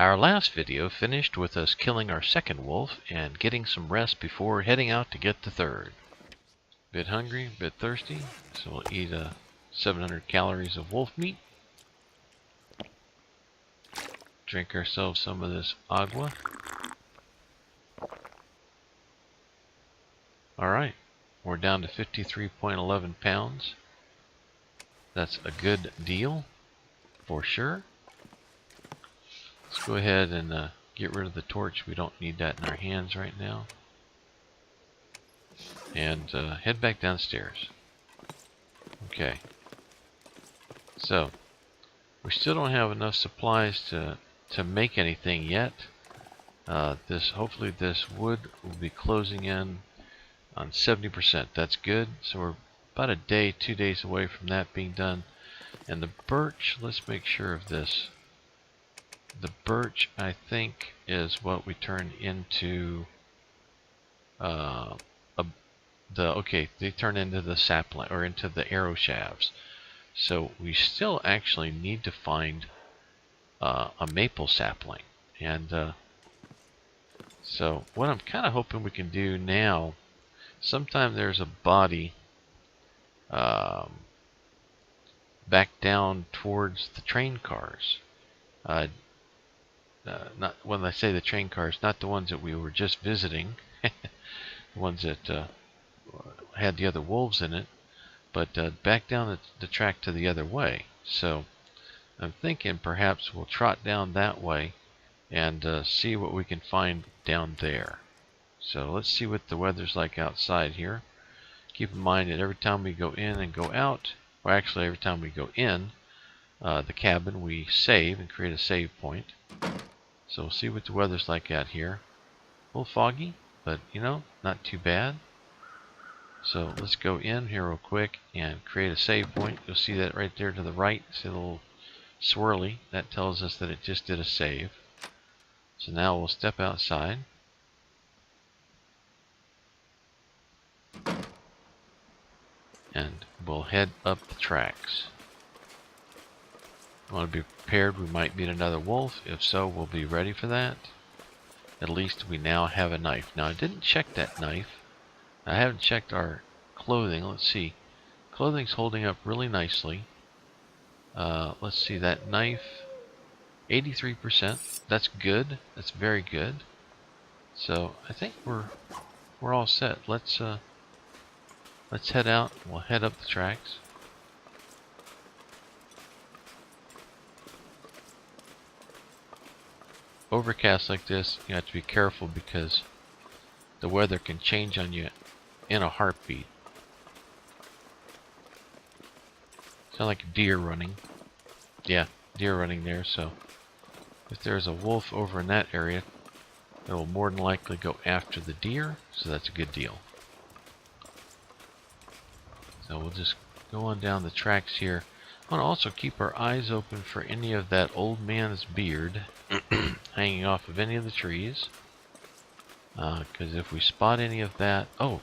Our last video finished with us killing our second wolf and getting some rest before heading out to get the third. Bit hungry, bit thirsty, so we'll eat 700 calories of wolf meat. Drink ourselves some of this agua. Alright, we're down to 53.11 pounds. That's a good deal, for sure. Let's go ahead and get rid of the torch. We don't need that in our hands right now. And head back downstairs. Okay. So, we still don't have enough supplies to make anything yet. Hopefully this wood will be closing in on 70%. That's good. So we're about a day, 2 days away from that being done. And the birch, let's make sure of this. The birch, I think, is what we turn into they turn into the sapling, or into the arrow shafts. So we still actually need to find a maple sapling. And so what I'm kind of hoping we can do now, sometime there's a body back down towards the train cars. Not when I say the train cars, not the ones that we were just visiting, the ones that had the other wolves in it, but back down the track to the other way. So I'm thinking perhaps we'll trot down that way and see what we can find down there. So let's see what the weather's like outside here. Keep in mind that every time we go in and go out, or actually every time we go in the cabin, we save and create a save point. So we'll see what the weather's like out here. A little foggy, but not too bad. So let's go in here real quick and create a save point. You'll see that right there to the right. See the little swirly? That tells us that it just did a save. So now we'll step outside. And we'll head up the tracks. Want to be prepared, we might meet another wolf. If so, we'll be ready for that. At least we now have a knife. Now I didn't check that knife. I haven't checked our clothing. Let's see. Clothing's holding up really nicely. Let's see, that knife, 83%. That's good. That's very good. So I think we're all set. Let's head out. We'll head up the tracks. Overcast like this, you have to be careful because the weather can change on you in a heartbeat. Sound like a deer running. Yeah, deer running there. So if there's a wolf over in that area, it will more than likely go after the deer. So that's a good deal. So we'll just go on down the tracks here. I want to also keep our eyes open for any of that old man's beard hanging off of any of the trees. Because if we spot any of that... Oh,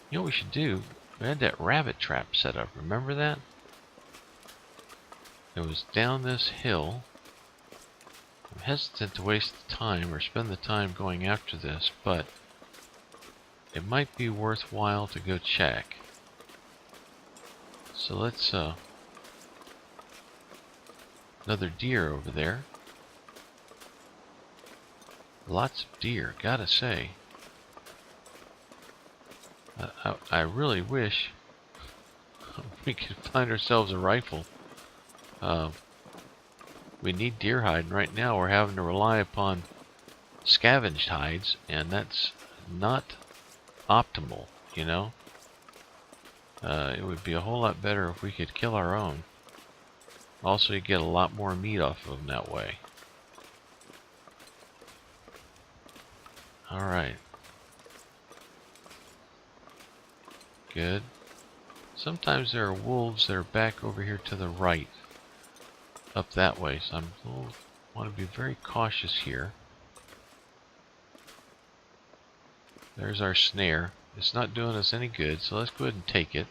you know what we should do? We had that rabbit trap set up. Remember that? It was down this hill. I'm hesitant to waste the time or spend the time going after this, but it might be worthwhile to go check. So let's... another deer over there. Lots of deer, gotta say. I really wish we could find ourselves a rifle. We need deer hide, and right now we're having to rely upon scavenged hides, and that's not optimal, you know? It would be a whole lot better if we could kill our own. Also, you get a lot more meat off of them that way. Alright. Good. Sometimes there are wolves that are back over here to the right. Up that way. So I want to be very cautious here. There's our snare. It's not doing us any good, so let's go ahead and take it.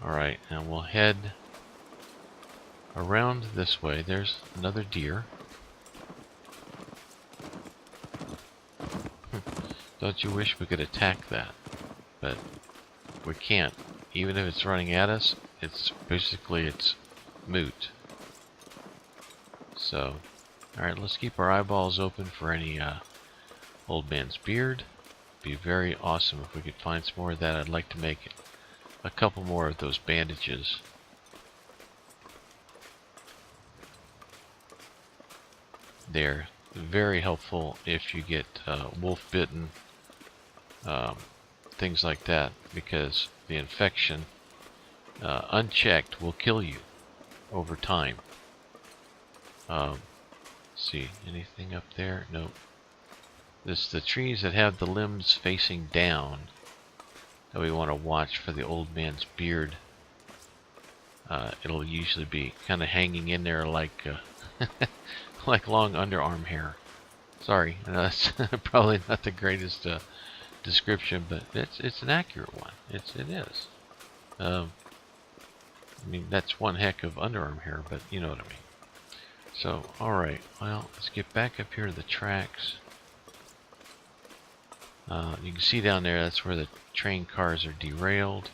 Alright, and we'll head around this way. There's another deer. Don't you wish we could attack that? But we can't. Even if it's running at us, it's moot. So, alright, let's keep our eyeballs open for any old man's beard. Be very awesome if we could find some more of that. I'd like to make a couple more of those bandages. They're very helpful if you get wolf bitten, things like that, because the infection, unchecked, will kill you over time. Let's see, anything up there? Nope. This the trees that have the limbs facing down that we want to watch for the old man's beard. It'll usually be kind of hanging in there like like long underarm hair. Sorry, that's probably not the greatest description, but it's an accurate one. It is. I mean, that's one heck of underarm hair, but you know what I mean. So, alright, well, let's get back up here to the tracks. You can see down there, that's where the train cars are derailed.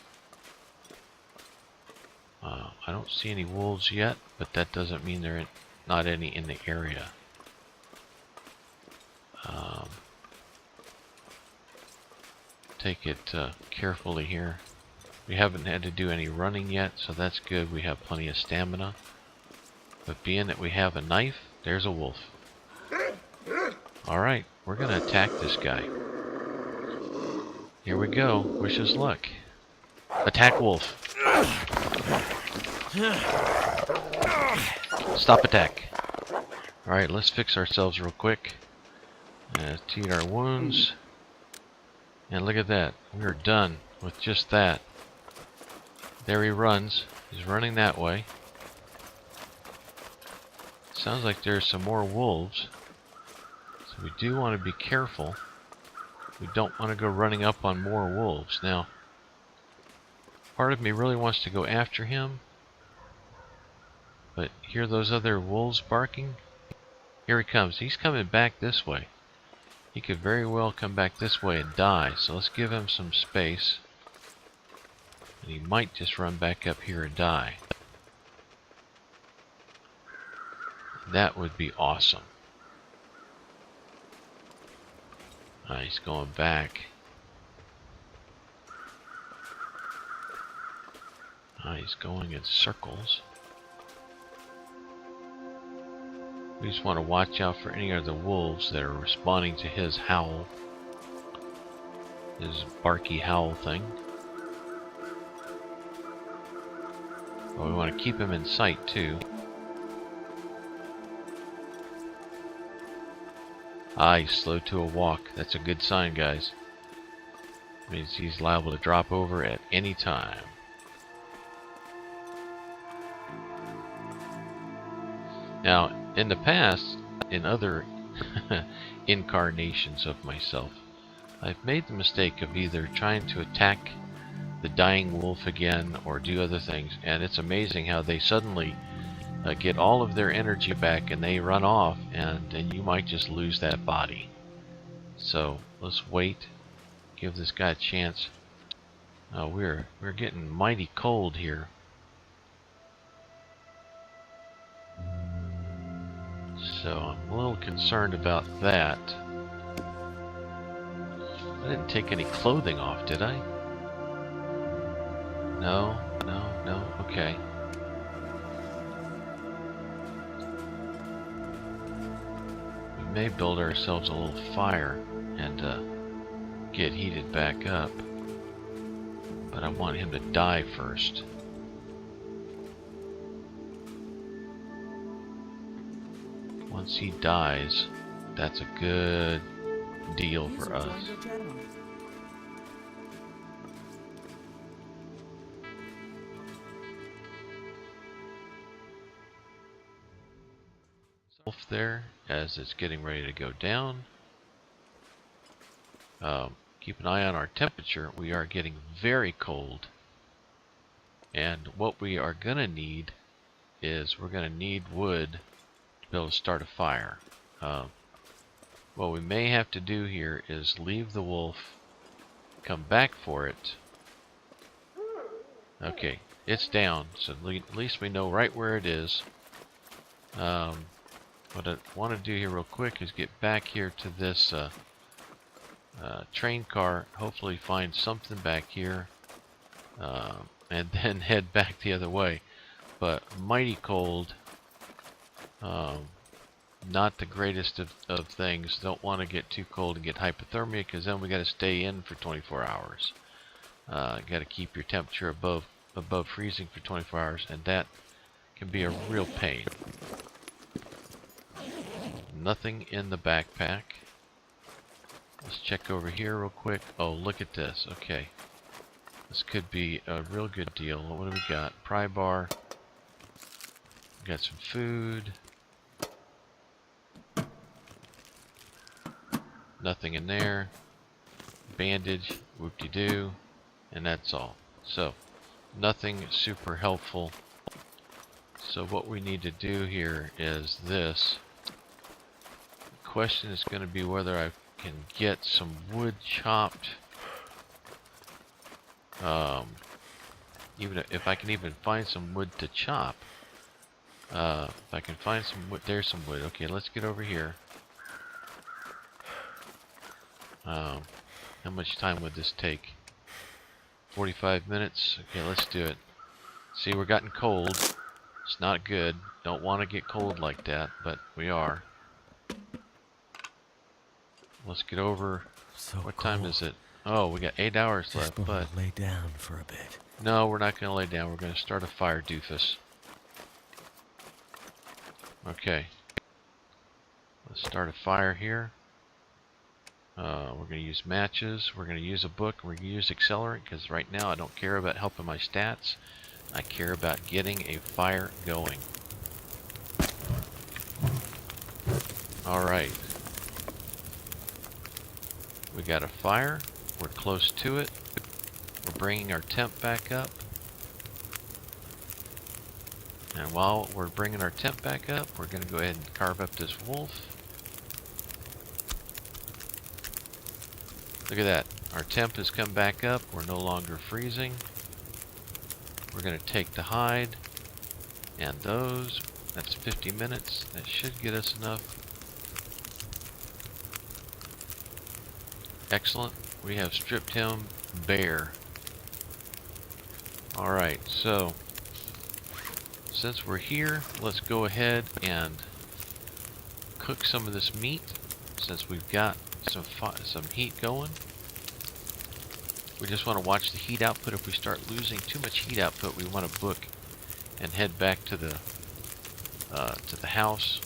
I don't see any wolves yet, but that doesn't mean there are not any in the area. Take it carefully here. We haven't had to do any running yet, so that's good. We have plenty of stamina. But being that we have a knife, there's a wolf. Alright, we're going to attack this guy. Here we go. Wish us luck. Attack wolf. Stop attack. Alright, let's fix ourselves real quick. Treat our wounds. And look at that. We're done with just that. There he runs. He's running that way. Sounds like there's some more wolves. So we do want to be careful. We don't want to go running up on more wolves. Now, part of me really wants to go after him. But hear those other wolves barking? Here he comes. He's coming back this way. He could very well come back this way and die. So let's give him some space. And he might just run back up here and die. That would be awesome. He's going back. He's going in circles. We just want to watch out for any of the wolves that are responding to his howl. His barky howl thing. But we want to keep him in sight too. He's slow to a walk. That's a good sign, guys. Means he's liable to drop over at any time. Now, in the past, in other incarnations of myself, I've made the mistake of either trying to attack the dying wolf again or do other things, and it's amazing how they suddenly get all of their energy back and they run off, and then you might just lose that body. So let's wait, give this guy a chance. We're getting mighty cold here. So I'm a little concerned about that. I didn't take any clothing off, did I? No, okay. We may build ourselves a little fire and get heated back up. But I want him to die first. Once he dies, that's a good deal for us. There as it's getting ready to go down. Keep an eye on our temperature. We are getting very cold, and what we are gonna need is we're going to need wood to be able to start a fire. What we may have to do here is leave the wolf, come back for it. Okay, it's down, so at least we know right where it is. What I want to do here real quick is get back here to this train car, hopefully find something back here, and then head back the other way. But mighty cold, not the greatest of things. Don't want to get too cold and get hypothermia, because then we got to stay in for 24 hours. Got to keep your temperature above freezing for 24 hours, and that can be a real pain. Nothing in the backpack. Let's check over here real quick. Oh, look at this. Okay. This could be a real good deal. What do we got? Pry bar. We got some food. Nothing in there. Bandage. Whoop-de-doo. And that's all. So, nothing super helpful. So what we need to do here is this. The question is going to be whether I can get some wood chopped. Even if I can even find some wood to chop. If I can find some wood, there's some wood. Okay, let's get over here. How much time would this take? 45 minutes? Okay, let's do it. See, we're getting cold. It's not good. Don't want to get cold like that, but we are. Let's get over. So what cold. time is it? Oh, we got 8 hours left, but lay down for a bit. no, we're not going to lay down. We're going to start a fire, doofus. Okay. Let's start a fire here. We're going to use matches. We're going to use a book. We're going to use accelerant, because right now I don't care about helping my stats. I care about getting a fire going. Alright. We got a fire. We're close to it. We're bringing our temp back up. And while we're bringing our temp back up, we're going to go ahead and carve up this wolf. Look at that. Our temp has come back up. We're no longer freezing. We're going to take the hide and those. That's 50 minutes. That should get us enough. Excellent. We have stripped him bare. Alright, so since we're here, let's go ahead and cook some of this meat, since we've got some heat going. We just want to watch the heat output. If we start losing too much heat output, we want to book and head back to the house,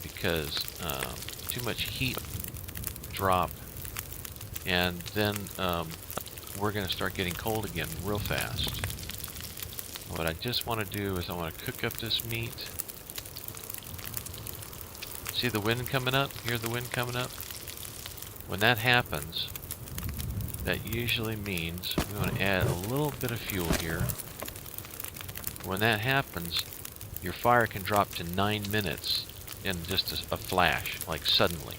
because too much heat drop, and then we're going to start getting cold again real fast. What I just want to do is I want to cook up this meat. See the wind coming up? Hear the wind coming up? When that happens, that usually means we want to add a little bit of fuel here. When that happens, your fire can drop to 9 minutes in just a flash, like suddenly.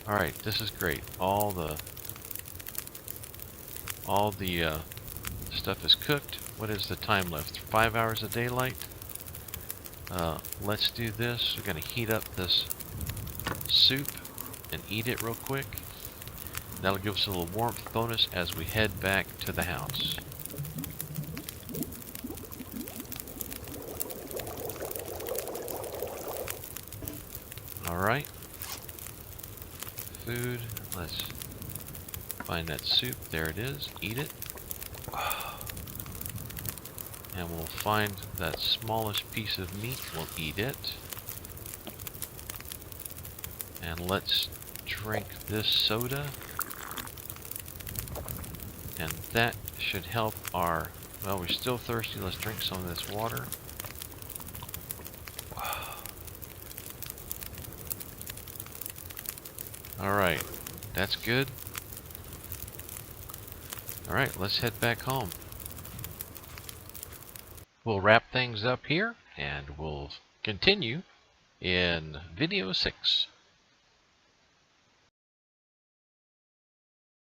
Alright, this is great. All the stuff is cooked. What is the time left? 5 hours of daylight? Let's do this. We're going to heat up this soup and eat it real quick. That'll give us a little warmth bonus as we head back to the house. Alright. Food. Let's find that soup. There it is. Eat it. And we'll find that smallest piece of meat. We'll eat it. And let's drink this soda. And that should help our... Well, we're still thirsty. Let's drink some of this water. Alright. That's good. Alright, let's head back home. we'll wrap things up here, and we'll continue in video 6.